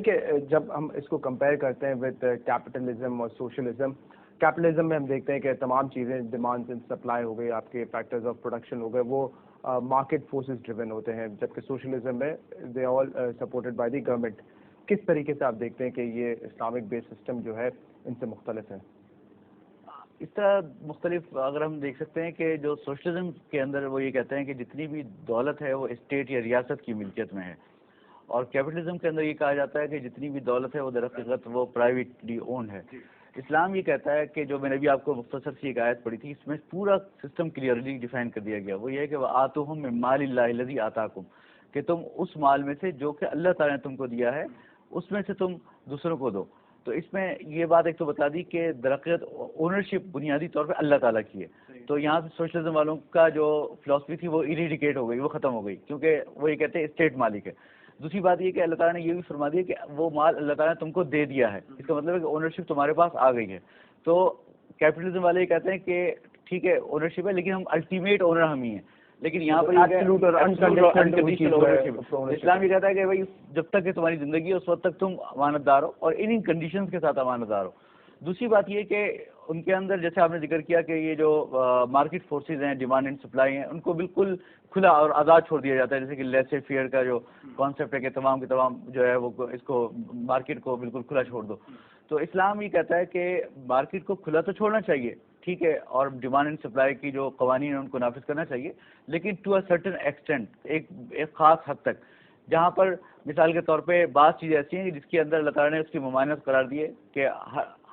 کہ جب ہم اس کو کمپیئر کرتے ہیں ود کیپٹلزم اور سوشلزم، کیپٹلزم میں ہم دیکھتے ہیں کہ تمام چیزیں ڈیمانڈ اینڈ سپلائی ہو گئی، آپ کے فیکٹرز آف پروڈکشن ہو گئے، وہ مارکیٹ فورسز ڈریون ہوتے ہیں، جبکہ سوشلزم میں دے آل سپورٹڈ بائی دی گورنمنٹ۔ کس طریقے سے آپ دیکھتے ہیں کہ یہ اسلامک بیس سسٹم جو ہے ان سے مختلف ہے؟ اس طرح مختلف اگر ہم دیکھ سکتے ہیں کہ جو سوشلزم کے اندر وہ یہ کہتے ہیں کہ جتنی بھی دولت ہے وہ اسٹیٹ یا ریاست کی ملکیت میں ہے، اور کیپٹلزم کے اندر یہ کہا جاتا ہے کہ جتنی بھی دولت ہے وہ در حقیقت وہ پرائیویٹلی اونڈ ہے۔ اسلام یہ کہتا ہے کہ جو میں نے بھی آپ کو مختصر سی ایک آیت پڑھی تھی، اس میں پورا سسٹم کلیئرلی ڈیفائن کر دیا گیا، وہ یہ ہے کہ وَآتُوهُم مِّن مَالِ اللَّهِ الَّذِي آتَاكُم، کہ تم اس مال میں سے جو کہ اللہ تعالیٰ نے تم کو دیا ہے اس میں سے تم دوسروں کو دو۔ تو اس میں یہ بات ایک تو بتا دی کہ درخت اونرشپ بنیادی طور پہ اللہ تعالیٰ کی ہے، تو یہاں سے سوشلزم والوں کا جو فلاسفی تھی وہ ایریڈیکیٹ ہو گئی، وہ ختم ہو گئی، کیونکہ وہ یہ کہتے ہیں اسٹیٹ مالک ہے۔ دوسری بات یہ کہ اللہ تعالیٰ نے یہ بھی فرما دیا کہ وہ مال اللہ تعالیٰ نے تم کو دے دیا ہے، اس کا مطلب ہے کہ اونرشپ تمہارے پاس آ گئی ہے۔ تو کیپٹلزم والے یہ کہتے ہیں کہ ٹھیک ہے اونرشپ ہے لیکن ہم الٹیمیٹ اونر ہم ہی ہیں، لیکن یہاں پر انکنڈیشنل اونرشپ، اسلام یہ کہتا ہے کہ بھائی جب تک کہ تمہاری زندگی ہے اس وقت تک تم امانت دار ہو اور ان کنڈیشنز کے ساتھ امانت دار ہو۔ دوسری بات یہ کہ ان کے اندر جیسے آپ نے ذکر کیا کہ یہ جو مارکیٹ فورسز ہیں، ڈیمانڈ اینڈ سپلائی ہیں، ان کو بالکل کھلا اور آزاد چھوڑ دیا جاتا ہے، جیسے کہ لیسے فیئر کا جو کانسیپٹ ہے کہ تمام کے تمام جو ہے وہ اس کو مارکیٹ کو بالکل کھلا چھوڑ دو۔ تو اسلام یہ کہتا ہے کہ مارکیٹ کو کھلا تو چھوڑنا چاہیے، ٹھیک ہے، اور ڈیمانڈ اینڈ سپلائی کی جو قوانین ہیں ان کو نافذ کرنا چاہیے، لیکن ٹو اے سرٹن ایکسٹینٹ، ایک خاص حد تک، جہاں پر مثال کے طور پہ بعض چیزیں ایسی ہیں جس کے اندر اللہ تعالیٰ نے اس کی ممانعت قرار دی ہے کہ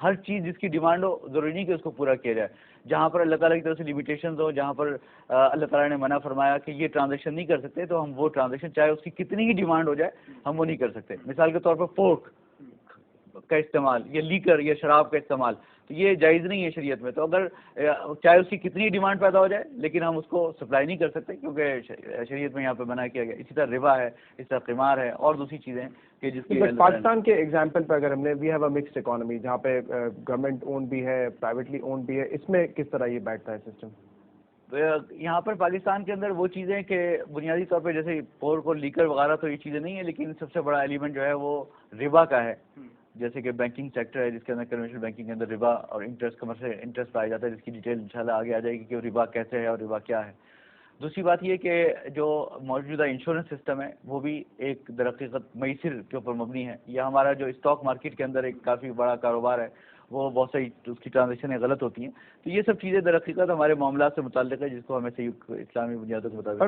ہر چیز جس کی ڈیمانڈ ہو ضروری نہیں کہ اس کو پورا کیا جائے۔ جہاں پر اللہ تعالیٰ کی طرف سے لمیٹیشنز ہوں، جہاں پر اللہ تعالیٰ نے منع فرمایا کہ یہ ٹرانزیکشن نہیں کر سکتے، تو ہم وہ ٹرانزیکشن چاہے اس کی کتنی ہی ڈیمانڈ ہو جائے ہم وہ نہیں کر سکتے۔ مثال کے طور پر پورک کا استعمال یا لیکر یا شراب کا استعمال، تو یہ جائز نہیں ہے شریعت میں، تو اگر چاہے اس کی کتنی ڈیمانڈ پیدا ہو جائے لیکن ہم اس کو سپلائی نہیں کر سکتے کیونکہ شریعت میں یہاں پہ منع کیا گیا۔ اسی طرح ربا ہے، اس طرح قمار ہے اور دوسری چیزیں کہ جس کی پاکستان کے ایگزامپل پہ اگر ہم نے we have a mixed economy جہاں پہ گورنمنٹ اون بھی ہے، پرائیویٹلی اون بھی ہے، اس میں کس طرح یہ بیٹھتا ہے سسٹم؟ یہاں پر پاکستان کے اندر وہ چیزیں کہ بنیادی طور پہ جیسے پورک اور لیکر وغیرہ تو یہ چیزیں نہیں ہیں، لیکن سب سے بڑا ایلیمنٹ جو ہے وہ ربا کا ہے، جیسے کہ بینکنگ سیکٹر ہے جس کے اندر کنونشنل بینکنگ کے اندر ربا اور انٹرسٹ کمرشل انٹرسٹ پایا جاتا ہے، جس کی ڈیٹیل انشاءاللہ آگے آ جائے گی کہ ربا کیسے ہے اور ربا کیا ہے۔ دوسری بات یہ کہ جو موجودہ انشورنس سسٹم ہے وہ بھی ایک در حقیقت میسر کے اوپر مبنی ہے، یا ہمارا جو اسٹاک مارکیٹ کے اندر ایک کافی بڑا کاروبار ہے وہ بہت سی اس کی ٹرانزیکشنیں غلط ہوتی ہیں، تو یہ سب چیزیں در حقیقت ہمارے معاملات سے متعلق ہے جس کو ہمیں صحیح اسلامی بنیادوں کے مطابق